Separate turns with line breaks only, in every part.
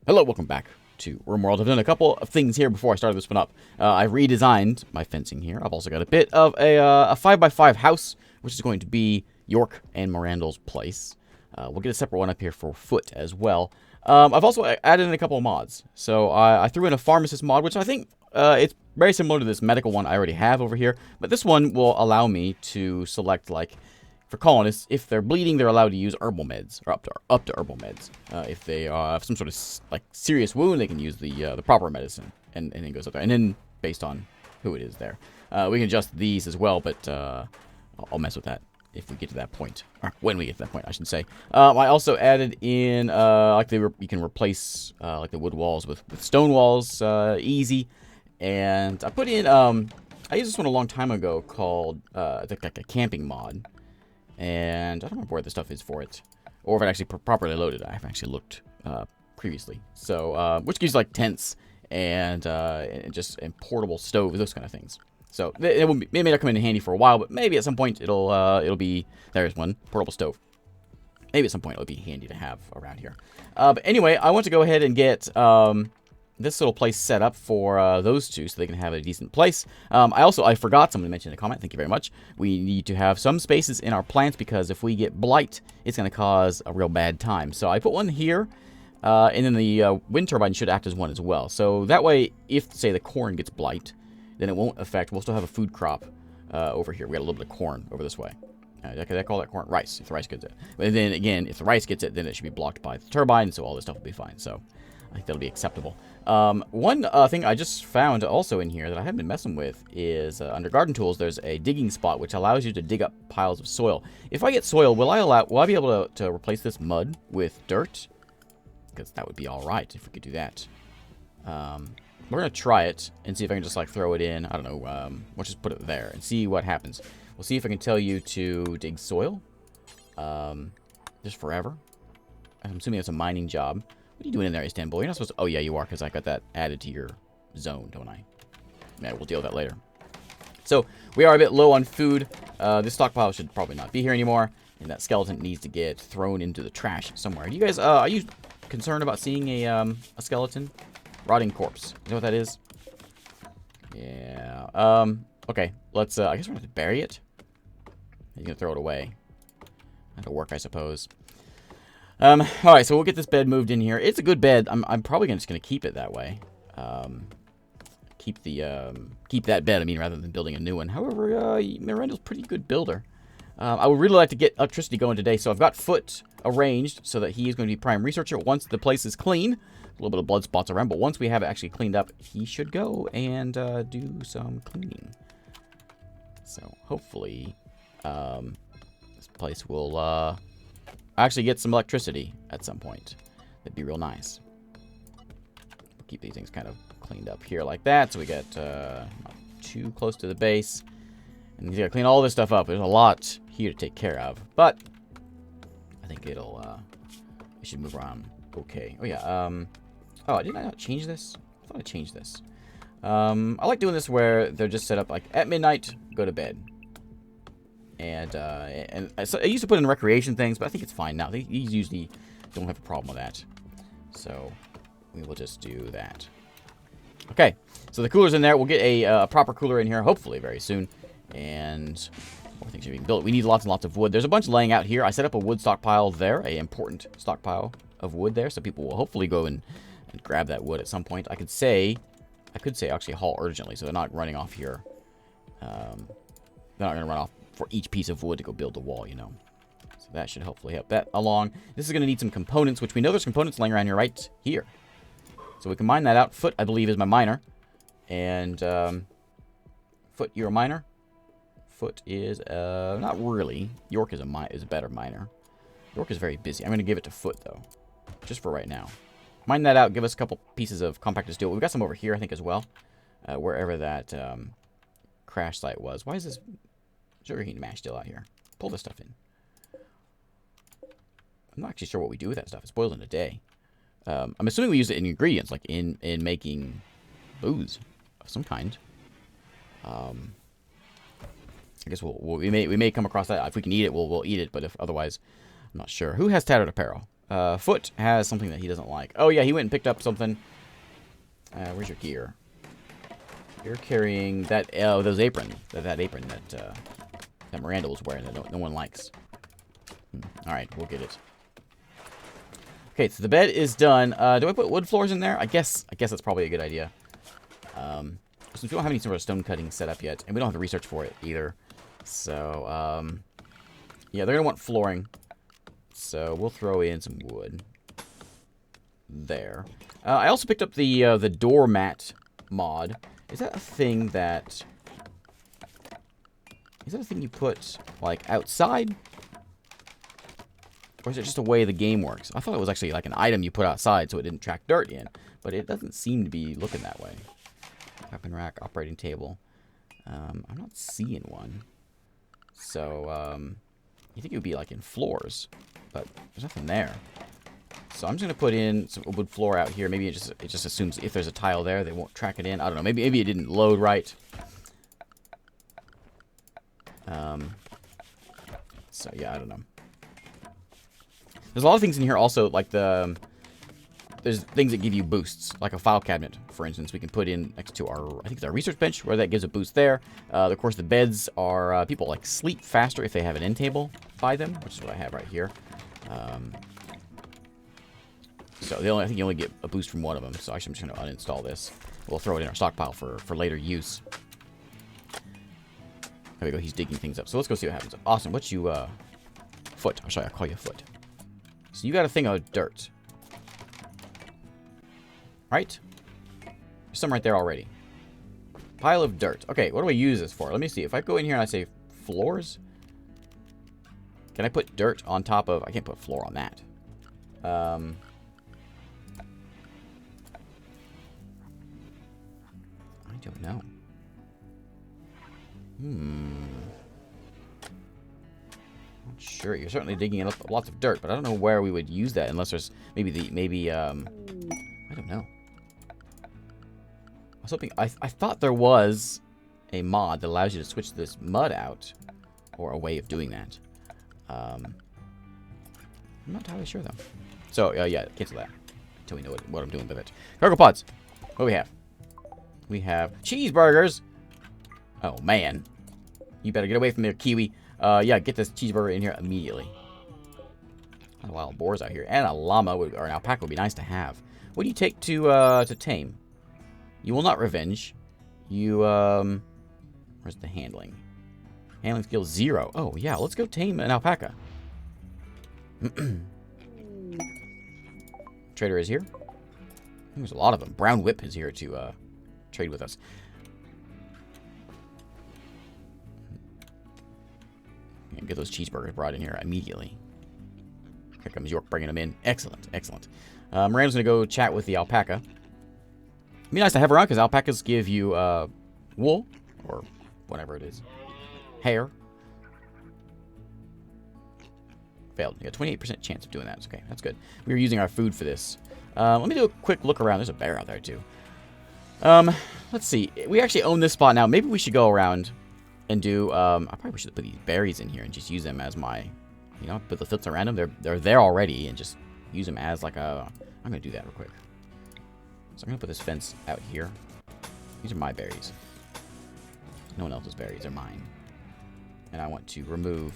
Hello, welcome back to RimWorld. I've done a couple of things here before I started this one up. I've redesigned my fencing here. I've also got a bit of a 5x5 house, which is going to be York and Mirandle's place. We'll get a separate one up here for Foot as well. I've also added in a couple of mods. So I threw in a pharmacist mod, which I think it's very similar to this medical one I already have over here. But this one will allow me to select, like, for colonists, if they're bleeding, they're allowed to use herbal meds, or up to herbal meds. If they have some sort of serious wound, they can use the proper medicine, and it goes up there. And then based on who it is there, we can adjust these as well. But I'll mess with that if we get to that point, or when we get to that point, I should say. I also added in you can replace like the wood walls with stone walls, easy. And I put in I used this one a long time ago called like a camping mod. And I don't remember where the stuff is for it, or if it actually properly loaded. I haven't actually looked previously. So, which gives like tents and just portable stoves, those kind of things. So it may not come in handy for a while, but maybe at some point it'll be. There's one portable stove. Maybe at some point it'll be handy to have around here. But anyway, I want to go ahead and get this little place set up for those two so they can have a decent place. I forgot, someone mentioned in a comment, thank you very much. We need to have some spaces in our plants because if we get blight, it's going to cause a real bad time. So I put one here, and then the wind turbine should act as one as well. So that way, if, say, the corn gets blight, then it won't affect, we'll still have a food crop over here. We got a little bit of corn over this way. Did I call that corn? Rice, if the rice gets it. But then again, if the rice gets it, then it should be blocked by the turbine, so all this stuff will be fine. So I think that'll be acceptable. One thing I just found also in here that I haven't been messing with is under garden tools, there's a digging spot which allows you to dig up piles of soil. If I get soil, will I be able to replace this mud with dirt? Because that would be all right if we could do that. We're going to try it and see if I can just like throw it in. I don't know. We'll just put it there and see what happens. We'll see if I can tell you to dig soil. Just forever. I'm assuming it's a mining job. What are you doing in there, Istanbul? You're not supposed to... Oh, yeah, you are, because I got that added to your zone, don't I? Yeah, we'll deal with that later. So, we are a bit low on food. This stockpile should probably not be here anymore. And that skeleton needs to get thrown into the trash somewhere. Do you guys... are you concerned about seeing a skeleton? Rotting corpse. You know what that is? Yeah. Okay, let's... I guess we're going to have to bury it. He's going to throw it away. That'll work, I suppose. Alright, so we'll get this bed moved in here. It's a good bed. I'm probably just going to keep it that way. Keep that bed, I mean, rather than building a new one. However, Miranda's a pretty good builder. I would really like to get electricity going today, so I've got Foot arranged so that he is going to be prime researcher once the place is clean. A little bit of blood spots around, but once we have it actually cleaned up, he should go and do some cleaning. So, hopefully, this place will... actually get some electricity at some point. That'd be real nice. Keep these things kind of cleaned up here like that, so we get not too close to the base. And you gotta clean all this stuff up. There's a lot here to take care of, but I think it should move around okay. Oh yeah. Oh, did I not change this? I thought I changed this. I like doing this where they're just set up like at midnight, go to bed. And so I used to put in recreation things, but I think it's fine now. These usually don't have a problem with that. So we will just do that. Okay, so the cooler's in there. We'll get a proper cooler in here, hopefully very soon. And more things we can build. We need lots and lots of wood. There's a bunch laying out here. I set up a wood stockpile there, an important stockpile of wood there, so people will hopefully go and grab that wood at some point. I could say actually haul urgently, so they're not running off here. They're not going to run off for each piece of wood to go build the wall, you know. So that should hopefully help that along. This is going to need some components, which we know there's components laying around here right here. So we can mine that out. Foot, I believe, is my miner. And, Foot, you're a miner? Foot is, not really. York is a better miner. York is very busy. I'm going to give it to Foot, though. Just for right now. Mine that out. Give us a couple pieces of compacted steel. We've got some over here, I think, as well. Wherever that, crash site was. Why is this sugarcane mash still out here? Pull this stuff in. I'm not actually sure what we do with that stuff. It spoils in a day. I'm assuming we use it in ingredients, like in making booze of some kind. I guess we may come across that. If we can eat it, we'll eat it. But if otherwise, I'm not sure. Who has tattered apparel? Foot has something that he doesn't like. Oh, yeah, he went and picked up something. Where's your gear? You're carrying that, those aprons. That apron that Miranda was wearing that no one likes. Alright, we'll get it. Okay, so the bed is done. Do I put wood floors in there? I guess that's probably a good idea. Since we don't have any sort of stone cutting set up yet, and we don't have to research for it either. So, yeah, they're going to want flooring. So we'll throw in some wood. There. I also picked up the doormat mod. Is that a thing that... Is that a thing you put, like, outside? Or is it just a way the game works? I thought it was actually like an item you put outside so it didn't track dirt in. But it doesn't seem to be looking that way. Weapon rack, operating table. I'm not seeing one. So, you think it would be like in floors. But there's nothing there. So I'm just going to put in some wood floor out here. Maybe it just assumes if there's a tile there, they won't track it in. I don't know. Maybe it didn't load right. So, yeah, I don't know. There's a lot of things in here also, like there's things that give you boosts, like a file cabinet, for instance, we can put in next to our, I think it's our research bench, where that gives a boost there. Of course, the beds are, people like sleep faster if they have an end table by them, which is what I have right here. So I think you only get a boost from one of them, so actually I'm just going to uninstall this. We'll throw it in our stockpile for later use. There we go, he's digging things up. So let's go see what happens. Awesome, what's you, Foot. Oh, sorry, I'll call you Foot. So you got a thing of dirt. Right? There's some right there already. Pile of dirt. Okay, what do I use this for? Let me see. If I go in here and I say floors, can I put dirt on top of... I can't put floor on that. I don't know. Not sure. You're certainly digging up lots of dirt, but I don't know where we would use that unless there's maybe I don't know. I was hoping, I thought there was a mod that allows you to switch this mud out, or a way of doing that. I'm not entirely sure though. So yeah, cancel that until we know what I'm doing with it. Cargo pods. What do we have? We have cheeseburgers. Oh man, you better get away from there, Kiwi. Yeah, get this cheeseburger in here immediately. A lot of wild boars out here, and a llama or an alpaca would be nice to have. What do you take to tame? You will not revenge. You where's the handling? Handling skill 0. Oh yeah, let's go tame an alpaca. Trader is here. There's a lot of them. Brown Whip is here to trade with us. And get those cheeseburgers brought in here immediately. Here comes York bringing them in. Excellent, excellent. Miranda's going to go chat with the alpaca. It'd be nice to have her on because alpacas give you wool, or whatever it is. Hair. Failed. You got 28% chance of doing that. Okay, that's good. We were using our food for this. Let me do a quick look around. There's a bear out there too. Let's see. We actually own this spot now. Maybe we should go around and do... I probably should put these berries in here and just use them as my... You know, put the filter around them. They're there already, and just use them as like a... I'm going to do that real quick. So I'm going to put this fence out here. These are my berries. No one else's berries. They're mine. And I want to remove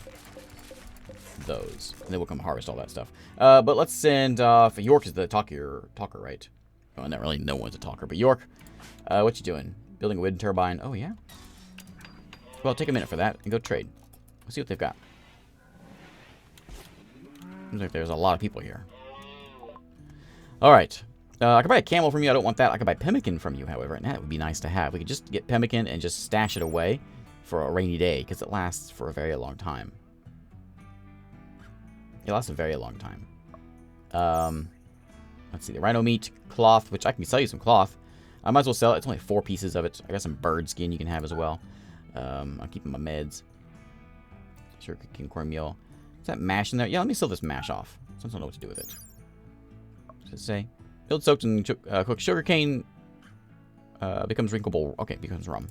those. And then we'll come harvest all that stuff. But let's send off... York is the talker, right? Well, not really. No one's a talker. But York, what you doing? Building a wind turbine. Oh, yeah? Well, take a minute for that and go trade. Let's see what they've got. Seems like there's a lot of people here. Alright. I could buy a camel from you. I don't want that. I could buy pemmican from you, however. And that would be nice to have. We could just get pemmican and just stash it away for a rainy day. Because it lasts for a very long time. It lasts a very long time. Let's see. The rhino meat, cloth, which I can sell you some cloth. I might as well sell it. It's only 4 pieces of it. I got some bird skin you can have as well. I'm keeping my meds. Sugar cane cornmeal. Is that mash in there? Yeah, let me sell this mash off. Since I don't know what to do with it. What does it say? Filled, soaked, and cooked sugar cane becomes drinkable. Okay, becomes rum.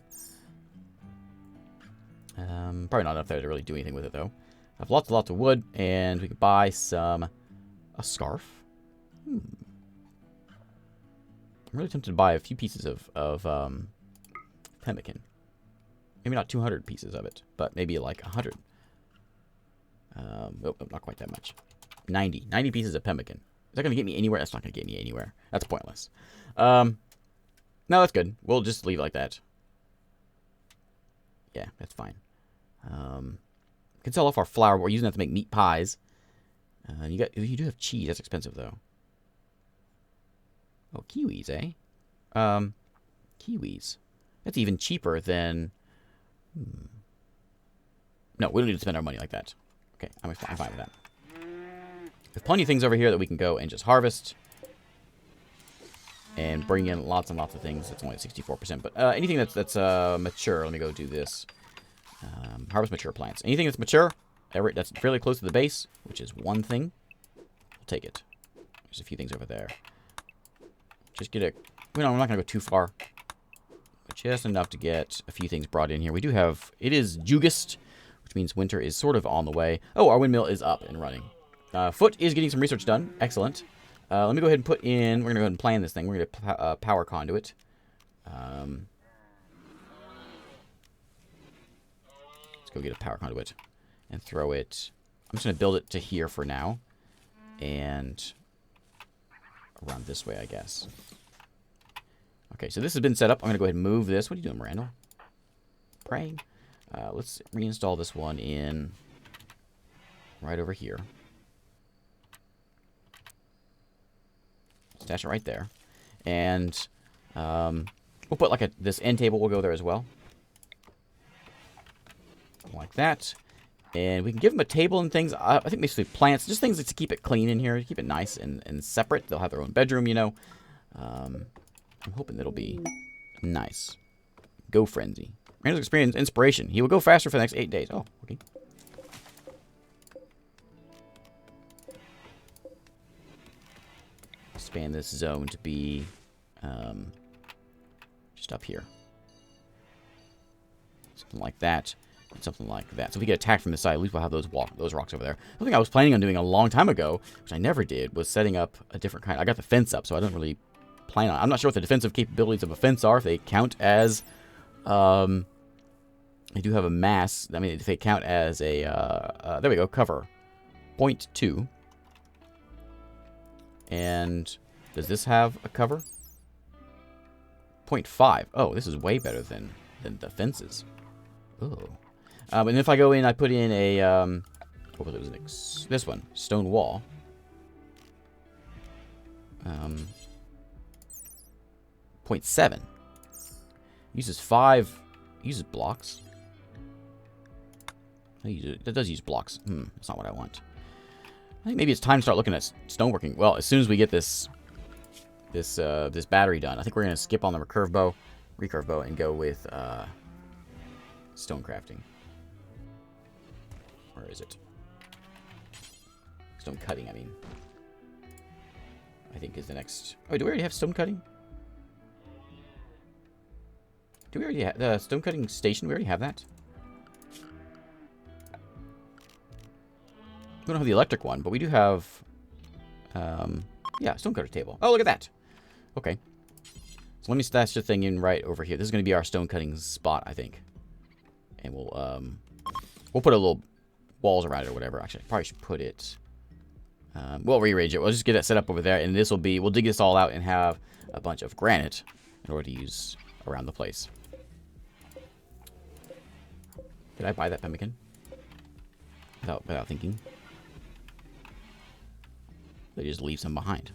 Probably not enough there to really do anything with it, though. I have lots and lots of wood, and we can buy some A scarf? Hmm. I'm really tempted to buy a few pieces of pemmican. Maybe not 200 pieces of it, but maybe like 100. Nope, not quite that much. 90 pieces of pemmican. Is that going to get me anywhere? That's not going to get me anywhere. That's pointless. No, that's good. We'll just leave it like that. Yeah, that's fine. We can sell off our flour. We're using that to make meat pies. You do have cheese. That's expensive, though. Oh, kiwis, eh? Kiwis. That's even cheaper than... No, we don't need to spend our money like that. Okay, I'm fine with that. There's plenty of things over here that we can go and just harvest. And bring in lots and lots of things. It's only at 64%. But anything that's mature, let me go do this. Harvest mature plants. Anything that's mature, that's fairly close to the base, which is one thing, we'll take it. There's a few things over there. Just get a... I'm not going to go too far. But just enough to get a few things brought in here. We do have... It is Jugist, which means winter is sort of on the way. Oh, our windmill is up and running. Foot is getting some research done. Excellent. Let me go ahead and put in... We're going to go ahead and plan this thing. We're going to power conduit. Let's go get a power conduit and throw it... I'm just going to build it to here for now. And around this way, I guess. Okay, so this has been set up. I'm going to go ahead and move this. What are you doing, Miranda? Praying. Let's reinstall this one in right over here. Stash it right there. And we'll put like this end table will go there as well. Like that. And we can give them a table and things. I think basically plants, just things to keep it clean in here, keep it nice and separate. They'll have their own bedroom, you know. I'm hoping it'll be nice. Go Frenzy. Randall's experience inspiration. He will go faster for the next 8 days. Oh, okay. Expand this zone to be just up here. Something like that. And something like that. So if we get attacked from the side, at least we'll have those rocks over there. Something I was planning on doing a long time ago, which I never did, was setting up a different kind. I got the fence up, so I don't really plan on. I'm not sure what the defensive capabilities of a fence are. If they count as, they do have a mass. I mean, if they count as a, there we go, cover, 0.2. And does this have a cover? 0.5. Oh, this is way better than the fences. Oh. And if I go in, I put in a, what was it? This one, stone wall. .7. Uses 5. Uses blocks. That does use blocks. That's not what I want. I think maybe it's time to start looking at stoneworking. Well, as soon as we get this battery done, I think we're gonna skip on the recurve bow, and go with stone crafting. Where is it? Stone cutting, I mean. I think is the next... Oh, do we already have stone cutting? Do we already have the stone cutting station? We already have that? We don't have the electric one, but we do have... yeah, stone cutter table. Oh, look at that! Okay. So let me stash the thing in right over here. This is going to be our stone cutting spot, I think. And we'll put a little walls around it or whatever. Actually, I probably should put it... we'll rearrange it. We'll just get that set up over there, and this will be... We'll dig this all out and have a bunch of granite in order to use around the place. Did I buy that pemmican? Without thinking. They just leave some behind.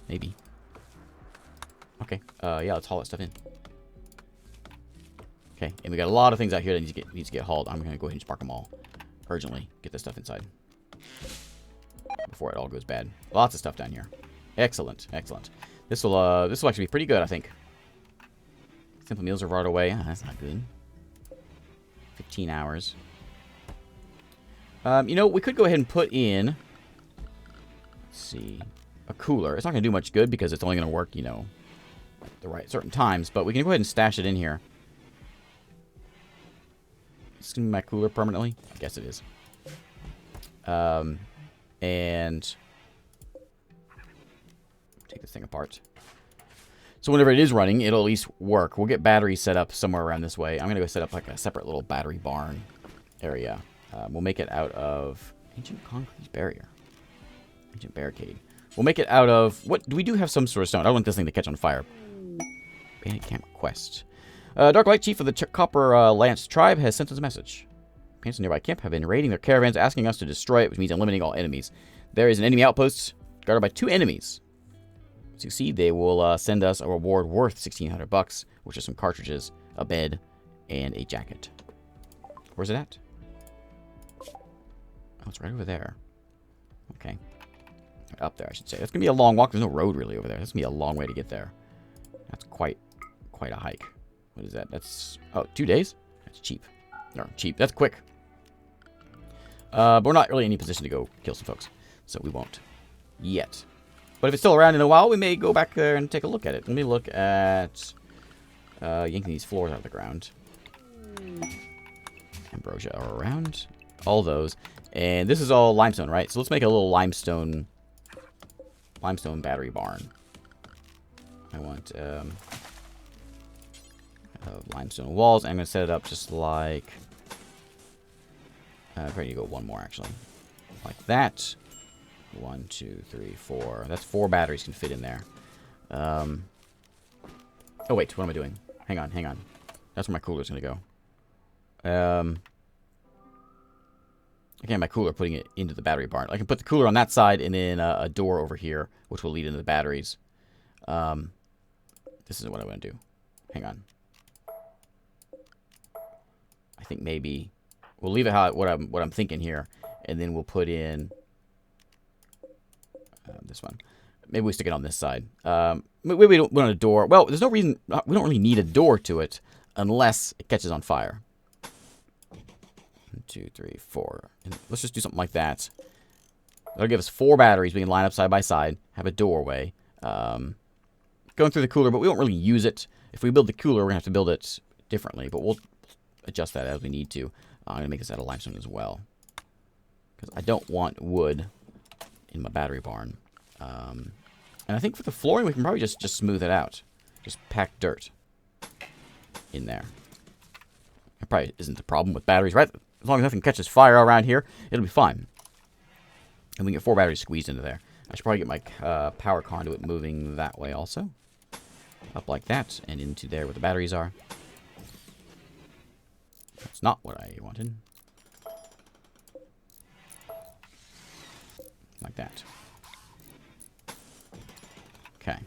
Maybe. Okay. Yeah, let's haul that stuff in. Okay, and we got a lot of things out here that needs to get hauled. I'm gonna go ahead and spark them all urgently. Get this stuff inside before it all goes bad. Lots of stuff down here. Excellent, excellent. This will actually be pretty good, I think. Simple meals are right away. That's not good. 15 hours. You know, we could go ahead and put in. Let's see, a cooler. It's not gonna do much good because it's only gonna work, you know, at the right certain times. But we can go ahead and stash it in here. It's gonna be my cooler permanently. I guess it is. and take this thing apart. So whenever it is running, it'll at least work. We'll get batteries set up somewhere around this way. I'm going to go set up like a separate little battery barn area. We'll make it out of ancient concrete barrier. Ancient barricade. We'll make it out of... What? We do have some sort of stone. I don't want this thing to catch on fire. Bandit camp quest. Dark Light Chief of the Copper Lance tribe has sent us a message. Bandits in nearby camp have been raiding their caravans, asking us to destroy it, which means eliminating all enemies. There is an enemy outpost guarded by 2 enemies. Succeed, they will send us a reward worth 1,600 bucks, which is some cartridges, a bed, and a jacket. Where's it at? Oh, it's right over there. Okay. Up there, I should say. That's going to be a long walk. There's no road really over there. That's going to be a long way to get there. That's quite a hike. What is that? That's... Oh, 2 days? That's cheap. No, cheap. That's quick. But we're not really in any position to go kill some folks. So we won't. Yet. But if it's still around in a while, we may go back there and take a look at it. Let me look at yanking these floors out of the ground. Ambrosia are around. All those. And this is all limestone, right? So let's make a little limestone battery barn. I want limestone walls. I'm going to set it up just like... probably need to go one more, actually. Like that. 1, 2, 3, 4. That's 4 batteries can fit in there. Oh, wait. What am I doing? Hang on. That's where my cooler's going to go. Again, my cooler, putting it into the battery barn. I can put the cooler on that side and then a door over here, which will lead into the batteries. This isn't what I want to do. Hang on. I think maybe we'll leave it what I'm thinking here, and then we'll put in this one. Maybe we stick it on this side. Maybe we don't want a door. Well, there's no reason. We don't really need a door to it unless it catches on fire. 1, 2, 3, 4. And let's just do something like that. That'll give us 4 batteries. We can line up side by side. Have a doorway. Going through the cooler, but we won't really use it. If we build the cooler, we're going to have to build it differently. But we'll adjust that as we need to. I'm going to make this out of limestone as well. Because I don't want wood in my battery barn. And I think for the flooring, we can probably just smooth it out. Just pack dirt in there. It probably isn't the problem with batteries, right? As long as nothing catches fire around here, it'll be fine. And we can get 4 batteries squeezed into there. I should probably get my power conduit moving that way also. Up like that, and into there where the batteries are. That's not what I wanted. Like that. Okay.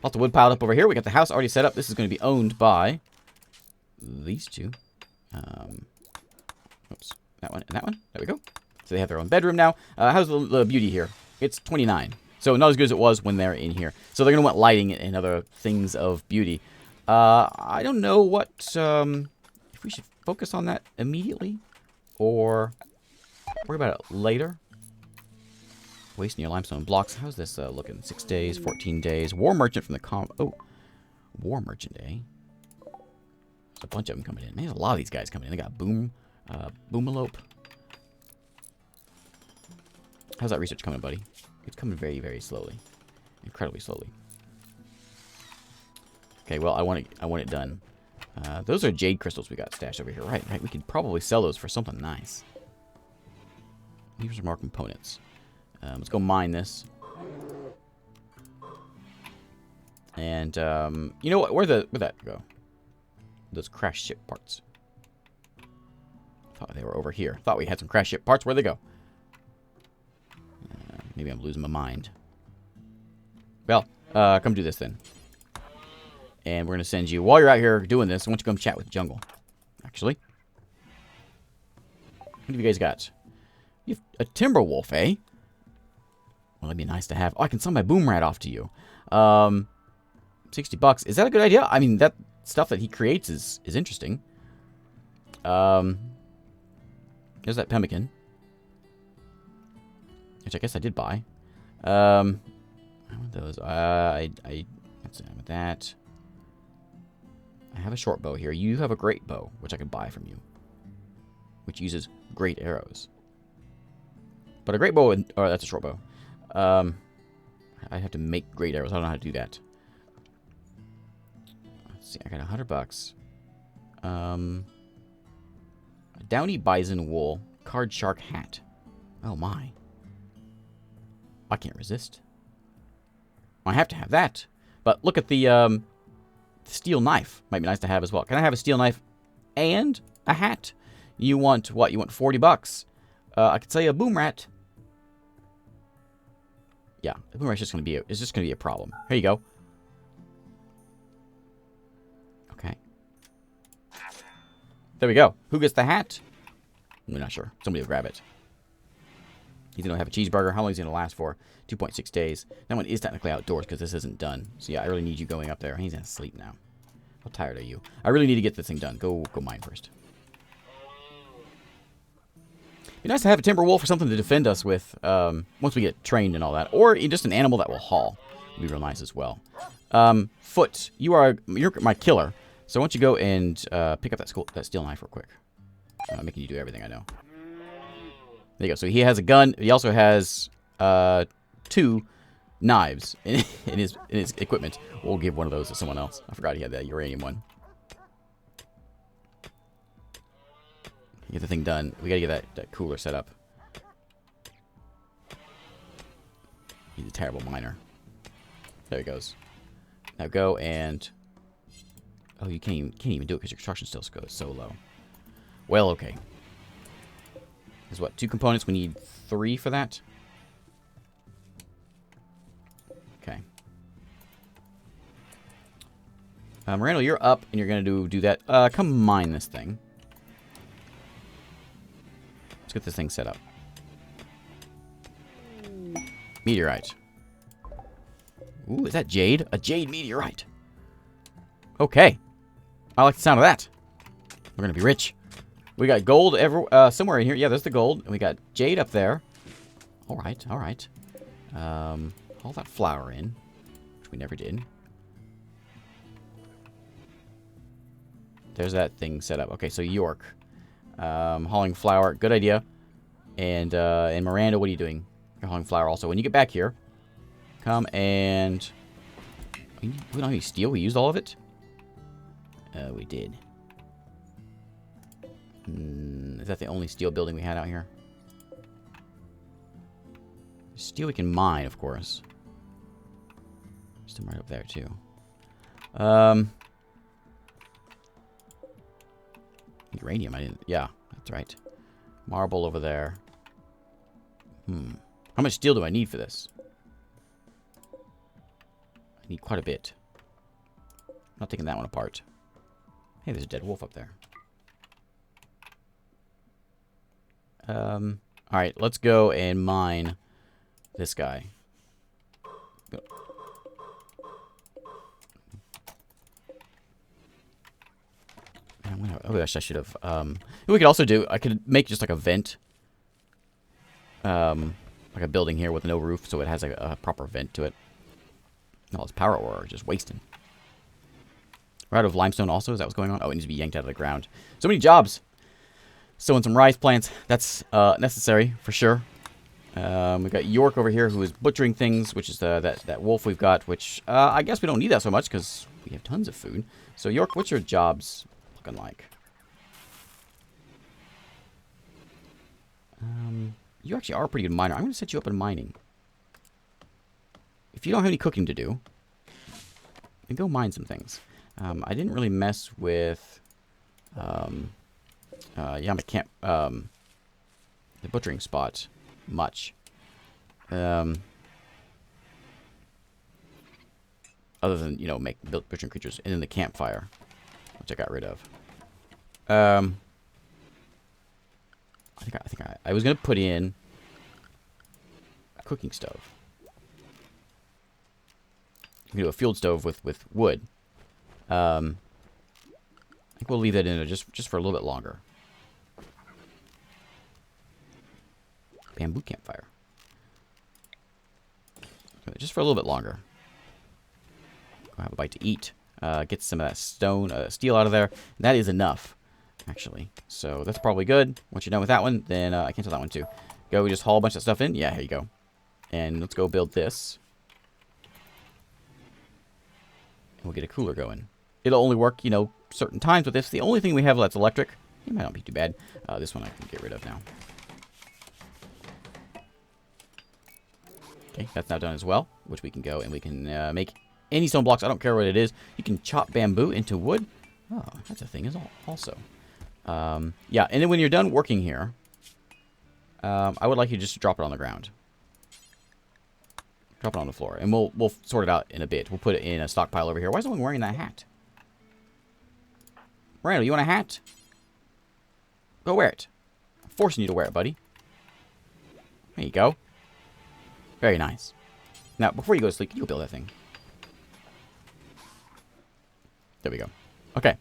Lots of wood piled up over here. We got the house already set up. This is going to be owned by these 2. Oops. That one and that one. There we go. So they have their own bedroom now. How's the beauty here? It's 29. So not as good as it was when they're in here. So they're going to want lighting and other things of beauty. I don't know what... if we should focus on that immediately. Or worry about it later. Wasting your limestone blocks. How's this looking? 6 days, 14 days. War Merchant from the Oh. War Merchant, eh? There's a bunch of them coming in. Man, there's a lot of these guys coming in. They got Boomalope. How's that research coming, buddy? It's coming very, very slowly. Incredibly slowly. Okay, well, I want it done. Those are jade crystals we got stashed over here. Right. We could probably sell those for something nice. Here's some more components. Let's go mine this. And, you know what? Where'd that go? Those crash ship parts. Thought they were over here. Thought we had some crash ship parts. Where'd they go? Maybe I'm losing my mind. Well, come do this then. And we're going to send you, while you're out here doing this, I want you to come chat with Jungle. Actually. What have you guys got? You have a timber wolf, eh? Well, that'd be nice to have. Oh, I can sell my boom rat off to you. 60 bucks. Is that a good idea? I mean, that stuff that he creates is interesting. There's that pemmican. Which I guess I did buy. I want those. What's the name of that? I have a short bow here. You have a great bow, which I could buy from you. Which uses great arrows. But a great bow, or that's a short bow. I have to make great arrows. I don't know how to do that. Let's see. I got $100. Downy bison wool, card shark hat. Oh my! I can't resist. I have to have that. But look at the steel knife. Might be nice to have as well. Can I have a steel knife and a hat? You want what? You want $40? I could sell you a boom rat. Yeah, the boom rat's just gonna be a problem. Here you go. Okay. There we go. Who gets the hat? I'm not sure. Somebody will grab it. He's gonna have a cheeseburger. How long is he gonna last for? 2.6 days. That one is technically outdoors because this isn't done. So yeah, I really need you going up there. He's gonna sleep now. How tired are you? I really need to get this thing done. Go mine first. Be nice to have a timber wolf or something to defend us with once we get trained and all that. Or just an animal that will haul. Would be real nice as well. Foot, you're my killer. So why don't you go and pick up that steel knife real quick. I'm making you do everything I know. There you go. So he has a gun. He also has 2 knives in his equipment. We'll give one of those to someone else. I forgot he had that uranium one. Get the thing done. We gotta get that cooler set up. He's a terrible miner. There he goes. Now go and... Oh, you can't even do it because your construction still goes so low. Well, okay. There's what? 2 components. We need 3 for that. Okay. Randall, you're up and you're gonna do that. Come mine this thing. Let's get this thing set up. Meteorite. Ooh, is that jade? A jade meteorite. Okay. I like the sound of that. We're going to be rich. We got gold somewhere in here. Yeah, there's the gold. And we got jade up there. All right, all right. Haul that flour in, which we never did. There's that thing set up. Okay, so York. Hauling flour, good idea. And Miranda, what are you doing? You're hauling flour also. When you get back here, come and... We don't have any steel? We used all of it? We did. Is that the only steel building we had out here? Steel we can mine, of course. Still right up there, too. Uranium, I didn't... Yeah, that's right. Marble over there. How much steel do I need for this? I need quite a bit. I'm not taking that one apart. Hey, there's a dead wolf up there. Alright, let's go and mine this guy. Go. Oh gosh, I should have. We could also do. I could make just like a vent, like a building here with no roof, so it has like a proper vent to it. No, it's power ore just wasting. We're out of limestone. Also, is that what's going on? Oh, it needs to be yanked out of the ground. So many jobs. Sowing some rice plants. That's necessary for sure. We've got York over here who is butchering things, which is that wolf we've got. Which I guess we don't need that so much because we have tons of food. So York, what's your jobs looking like? You actually are a pretty good miner. I'm going to set you up in mining. If you don't have any cooking to do, then go mine some things. I didn't really mess with my camp, the butchering spot much. Other than, you know, make butchering creatures. And then the campfire, which I got rid of. I think I was going to put in a cooking stove. I'm going to do a field stove with wood. I think we'll leave that in there just for a little bit longer. Bamboo campfire. Just for a little bit longer. I'll have a bite to eat. Get some of that steel out of there. And that is enough, actually. So that's probably good. Once you're done with that one, then I cancel that one too. Go just haul a bunch of stuff in? Yeah, here you go. And let's go build this. And we'll get a cooler going. It'll only work, you know, certain times with this. The only thing we have that's electric, it might not be too bad. This one I can get rid of now. Okay, that's now done as well, which we can go and we can make any stone blocks. I don't care what it is. You can chop bamboo into wood. Oh, that's a thing also. Yeah, and then when you're done working here, I would like you just to drop it on the ground. Drop it on the floor, and we'll sort it out in a bit. We'll put it in a stockpile over here. Why is no one wearing that hat? Randall, you want a hat? Go wear it. I'm forcing you to wear it, buddy. There you go. Very nice. Now, before you go to sleep, can you build that thing? There we go. Okay.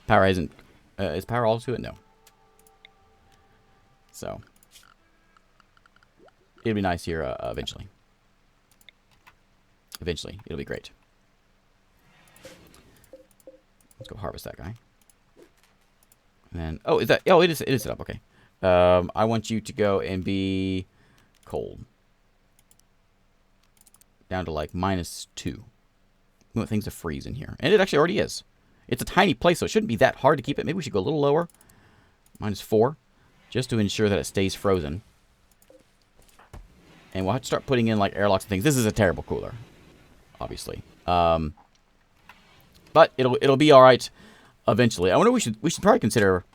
Power isn't... is power all to it? No. So. It'll be nice here eventually. Eventually. It'll be great. Let's go harvest that guy. And then... Oh, is that... Oh, it is set up. Okay. I want you to go and be cold. Down to like -2. We want things to freeze in here. And it actually already is. It's a tiny place, so it shouldn't be that hard to keep it. Maybe we should go a little lower. -4. Just to ensure that it stays frozen. And we'll have to start putting in like airlocks and things. This is a terrible cooler. Obviously. But it'll be alright eventually. I wonder we should probably consider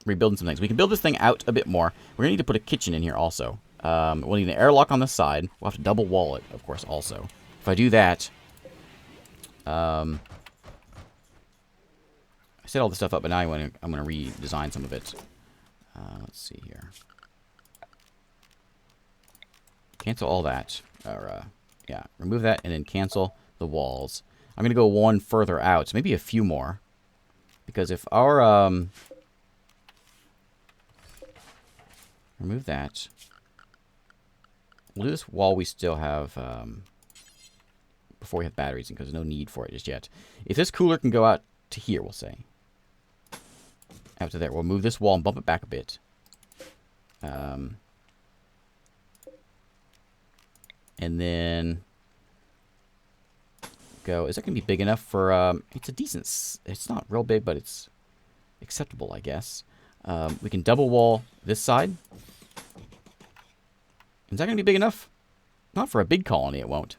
rebuilding some things. We can build this thing out a bit more. We're going to need to put a kitchen in here also. We'll need an airlock on this side. We'll have to double wall it, of course, also. If I do that... I set all this stuff up, but now I'm going to redesign some of it. Let's see here. Cancel all that. Or, yeah, remove that and then cancel the walls. I'm going to go one further out, so maybe a few more. Because if our... remove that. We'll do this while we still have... before we have batteries, because there's no need for it just yet. If this cooler can go out to here, we'll say. Out to there. We'll move this wall and bump it back a bit. And then... go... Is that going to be big enough for... it's a decent... It's not real big, but it's acceptable, I guess. We can double wall this side. Is that going to be big enough? Not for a big colony, it won't.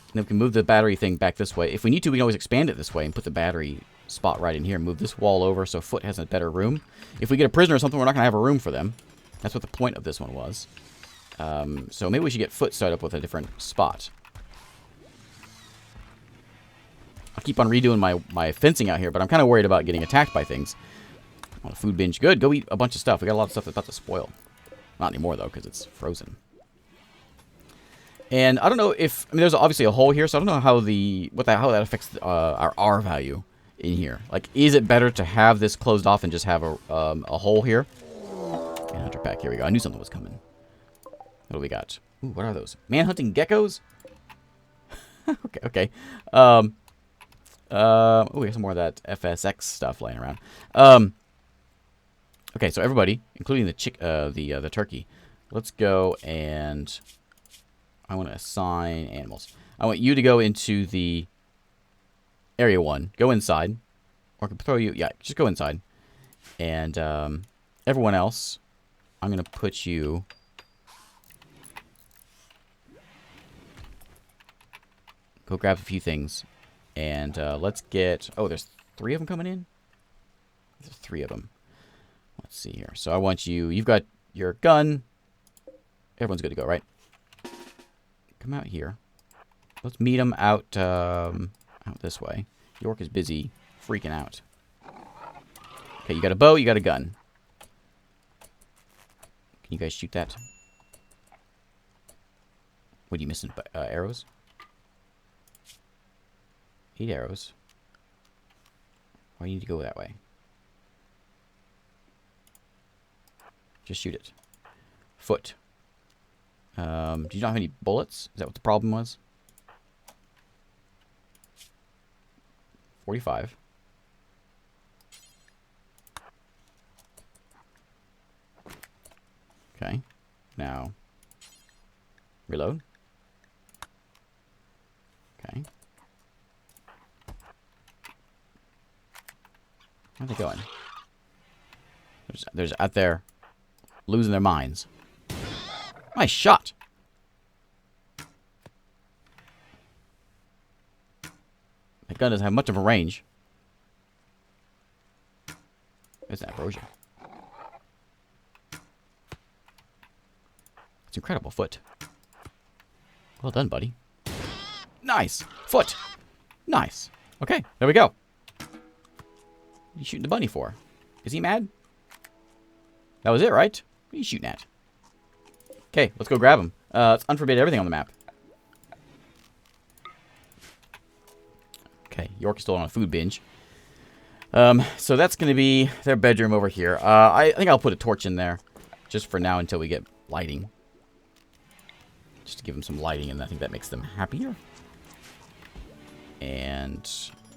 And then we can move the battery thing back this way. If we need to, we can always expand it this way and put the battery spot right in here. Move this wall over so Foot has a better room. If we get a prisoner or something, we're not going to have a room for them. That's what the point of this one was. So maybe we should get Foot set up with a different spot. I'll keep on redoing my fencing out here, but I'm kind of worried about getting attacked by things. On a food binge. Good. Go eat a bunch of stuff. We got a lot of stuff that's about to spoil. Not anymore, though, because it's frozen. And I don't know if... I mean, there's obviously a hole here, so I don't know how how that affects our R value in here. Like, is it better to have this closed off and just have a hole here? And hunter pack. Here we go. I knew something was coming. What do we got? Ooh, what are those? Man-hunting geckos? Okay. Oh, we got some more of that FSX stuff laying around. Okay, so everybody, including the turkey, let's go and I want to assign animals. I want you to go into the area 1. Go inside. Or I can throw you... Yeah, just go inside. And everyone else, I'm going to put you... Go grab a few things. And let's get... Oh, there's 3 of them coming in? There's 3 of them. Let's see here. So I want you... You've got your gun. Everyone's good to go, right? Come out here. Let's meet them out this way. York is busy freaking out. Okay, you got a bow, you got a gun. Can you guys shoot that? What are you missing? Arrows? 8 arrows. Why do you need to go that way? Just shoot it. Foot. Do you not have any bullets? Is that what the problem was? 45. Okay. Now, reload. Okay. Where are they going? There's out there losing their minds. Nice shot. That gun doesn't have much of a range. There's that ambrosia. It's incredible, foot. Well done, buddy. Nice. Foot. Nice. Okay, there we go. What are you shooting the bunny for? Is he mad? That was it, right? What are you shooting at? Okay, let's go grab him. Let's unforbid everything on the map. Okay, York is still on a food binge. So that's going to be their bedroom over here. I think I'll put a torch in there just for now until we get lighting. Just to give them some lighting, and I think that makes them happier. And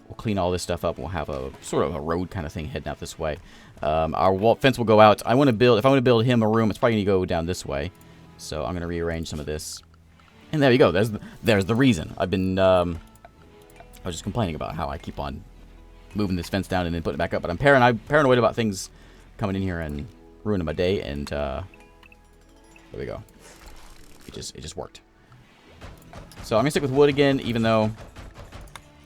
we'll clean all this stuff up. We'll have a sort of a road kind of thing heading out this way. Our wall fence will go out. If I want to build him a room, it's probably going to go down this way. So I'm going to rearrange some of this. And there you go. There's the reason. I was just complaining about how I keep on moving this fence down and then putting it back up. But I'm paranoid about things coming in here and ruining my day. And there we go. It just worked. So I'm going to stick with wood again, even though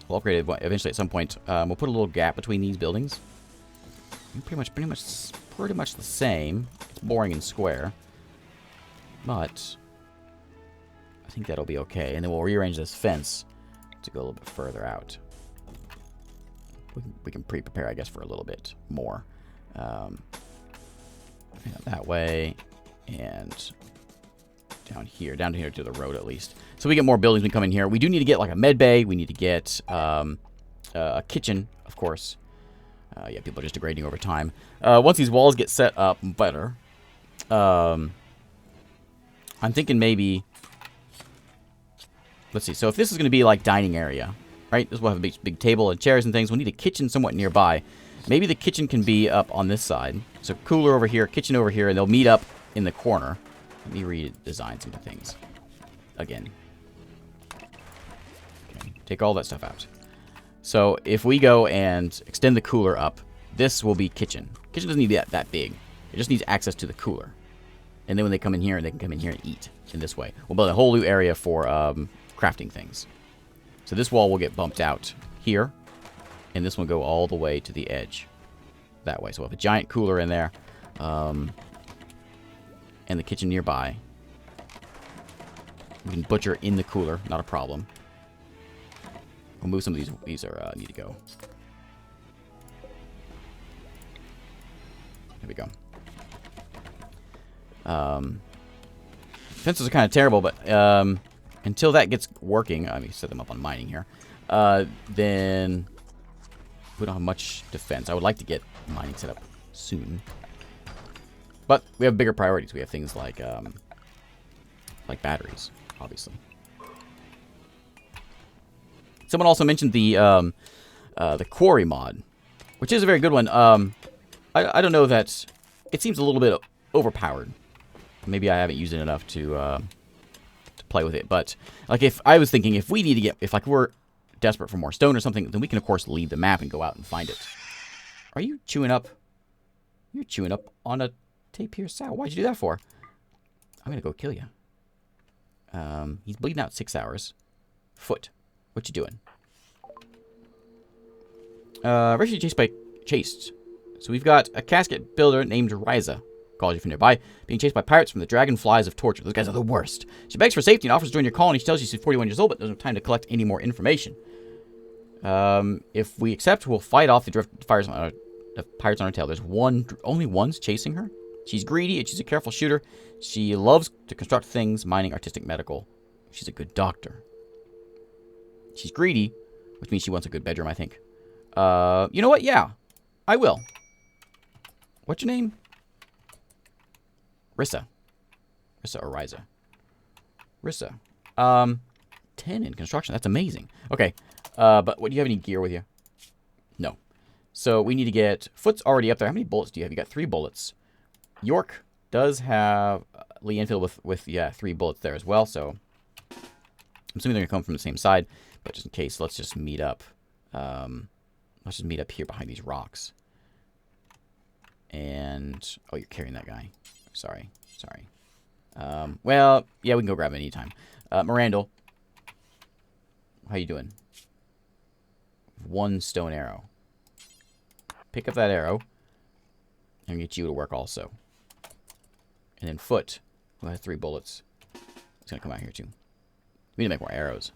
we'll upgrade it eventually at some point. We'll put a little gap between these buildings. Pretty much the same. It's boring and square. But I think that'll be okay. And then we'll rearrange this fence to go a little bit further out. We can pre-prepare, I guess, for a little bit more. That way. And down here to the road at least. So we get more buildings when we come in here. We do need to get like a med bay. We need to get a kitchen, of course. Yeah, people are just degrading over time. Once these walls get set up better, I'm thinking maybe... Let's see. So if this is going to be like dining area, right? This will have a big table and chairs and things. We need a kitchen somewhat nearby. Maybe the kitchen can be up on this side. So cooler over here, kitchen over here, and they'll meet up in the corner. Let me redesign some things again. Okay, take all that stuff out. So if we go and extend the cooler up, this will be kitchen. Kitchen doesn't need to be that big. It just needs access to the cooler. And then when they come in here, they can come in here and eat in this way. We'll build a whole new area for crafting things. So this wall will get bumped out here. And this one will go all the way to the edge. That way. So we'll have a giant cooler in there. And the kitchen nearby. We can butcher in the cooler. Not a problem. We'll move some of these. These are need to go. There we go. Fences are kind of terrible, but until that gets working, let me set them up on mining here. Then we don't have much defense. I would like to get mining set up soon, but we have bigger priorities. We have things like batteries, obviously. Someone also mentioned the quarry mod, which is a very good one. I don't know that it seems a little bit overpowered. Maybe I haven't used it enough to play with it. But like, if I was thinking, if we need to get, if like we're desperate for more stone or something, then we can of course leave the map and go out and find it. Are you chewing up? You're chewing up on a tapir sow. Why'd you do that for? I'm gonna go kill you. He's bleeding out 6 hours. Foot. What you doing? Refugee chased. So we've got a casket builder named Ryza. Calls you from nearby. Being chased by pirates from the dragonflies of torture. Those guys are the worst. She begs for safety and offers to join your colony. She tells you she's 41 years old, but doesn't have time to collect any more information. If we accept, we'll fight off the pirates on our tail. There's only one's chasing her. She's greedy and she's a careful shooter. She loves to construct things, mining, artistic, medical. She's a good doctor. She's greedy, which means she wants a good bedroom, I think. You know what? Yeah, I will. What's your name? Rissa. Rissa or Ryza. Rissa. 10 in construction. That's amazing. Okay. But do you have any gear with you? No. So we need to get... Foot's already up there. How many bullets do you have? You got 3 bullets. York does have Lee Enfield with yeah, 3 bullets there as well, so I'm assuming they're going to come from the same side, but just in case, let's just meet up. Let's just meet up here behind these rocks. And, oh, you're carrying that guy. Sorry. Well, yeah, we can go grab him anytime. Mirandel, how you doing? 1 stone arrow. Pick up that arrow and get you to work also. And then Foot, who has 3 bullets, is going to come out here too. We need to make more arrows.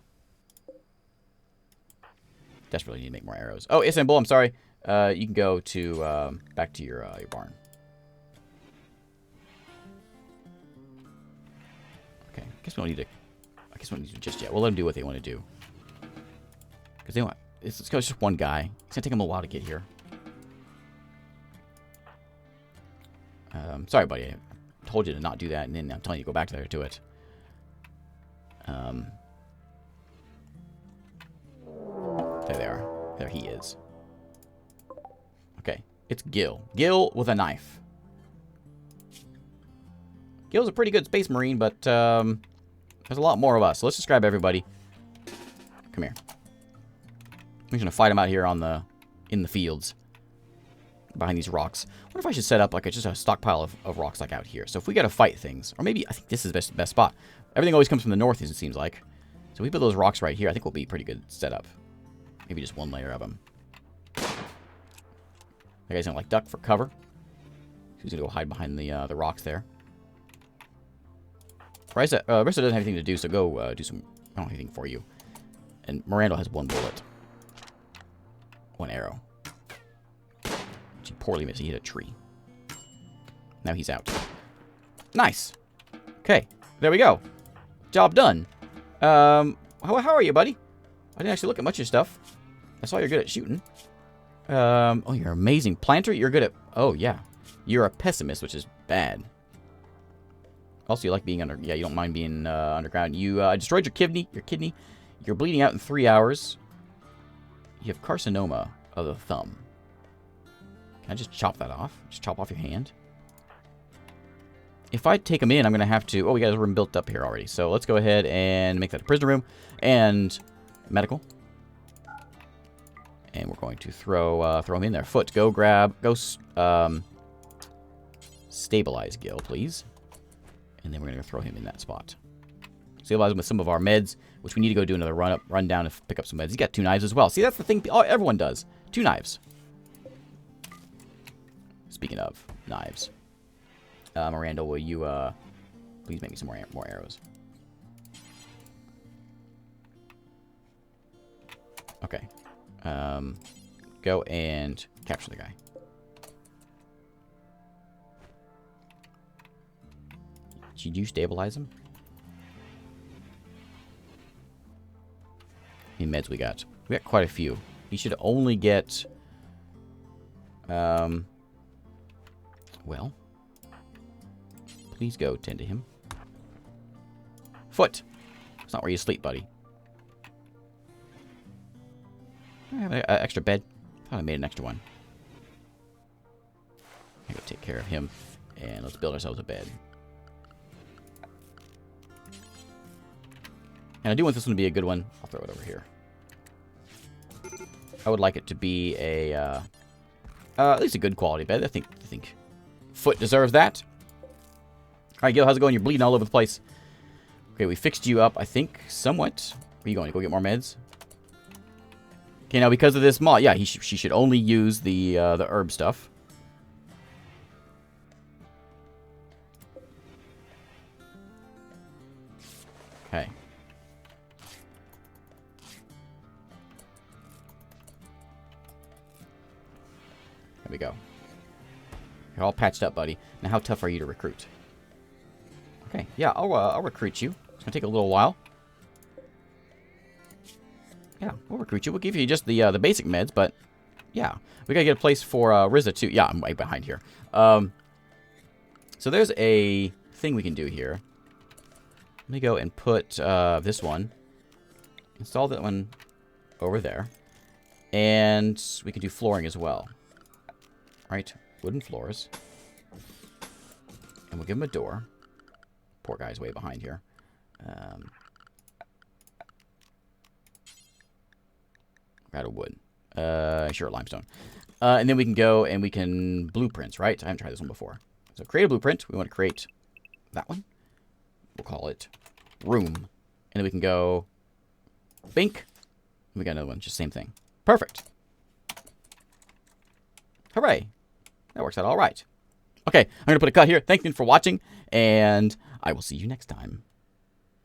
Desperately need to make more arrows. Oh, Istanbul, I'm sorry. You can go to back to your barn. Okay, I guess we don't need to. I guess we don't need to just yet. We'll let them do what they want to do. Because they want. It's just one guy. It's gonna take them a while to get here. Sorry, buddy. I told you to not do that, and then I'm telling you to go back there to do it. There they are. There he is. Okay, it's Gil. Gil with a knife. Gil's a pretty good space marine, but there's a lot more of us. So let's just grab everybody. Come here. I'm just gonna fight him out here on in the fields behind these rocks. What if I should set up like just a stockpile of rocks like out here? So if we gotta fight things, or maybe I think this is the best spot. Everything always comes from the north, it seems like. So if we put those rocks right here, I think we'll be pretty good setup. Maybe just 1 layer of them. That guy's gonna like duck for cover. He's gonna go hide behind the rocks there. Risa doesn't have anything to do, so go do some. I don't have anything for you. And Mirandel has 1 bullet, 1 arrow. She poorly missed. He hit a tree. Now he's out. Nice. Okay, there we go. Job done. How are you, buddy? I didn't actually look at much of your stuff. I saw you're good at shooting. Oh, you're an amazing planter. You're good at... Oh, yeah. You're a pessimist, which is bad. Also, you like being under... Yeah, you don't mind being underground. You destroyed your kidney. You're bleeding out in 3 hours. You have carcinoma of the thumb. Can I just chop that off? Just chop off your hand? If I take him in, I'm going to have to... Oh, we got a room built up here already. So let's go ahead and make that a prisoner room. And medical. And we're going to throw him in there. Foot, go stabilize Gil, please. And then we're going to throw him in that spot. Stabilize him with some of our meds, which we need to go do another run down and pick up some meds. He's got 2 knives as well. See, that's the thing everyone does. 2 knives. Speaking of knives. Miranda, will you please make me some more arrows? Okay. Go and capture the guy. Did you stabilize him? How many meds we got? We got quite a few. He should only get... well... Please go tend to him. Foot! It's not where you sleep, buddy. I have an extra bed. I thought I made an extra one. I gotta take care of him. And let's build ourselves a bed. And I do want this one to be a good one. I'll throw it over here. I would like it to be a, at least a good quality bed. I think Foot deserves that. Alright, Gil, how's it going? You're bleeding all over the place. Okay, we fixed you up, I think, somewhat. Where are you going? To go get more meds? Okay, now because of this mod, yeah, she should only use the herb stuff. Okay. There we go. You're all patched up, buddy. Now, how tough are you to recruit? Okay, yeah, I'll recruit you. It's gonna take a little while. Yeah, we'll recruit you. We'll give you just the basic meds, but yeah, we gotta get a place for Riza too. Yeah, I'm way behind here. So there's a thing we can do here. Let me go and put this one. Install that one over there, and we can do flooring as well. Right, wooden floors. And we'll give him a door. Poor guy's way behind here. Out of wood. Sure, limestone. And then we can go and we can blueprints, right? I haven't tried this one before. So create a blueprint. We want to create that one. We'll call it room. And then we can go bink. And we got another one. Just same thing. Perfect. Hooray. That works out all right. Okay, I'm going to put a cut here. Thank you for watching, and I will see you next time.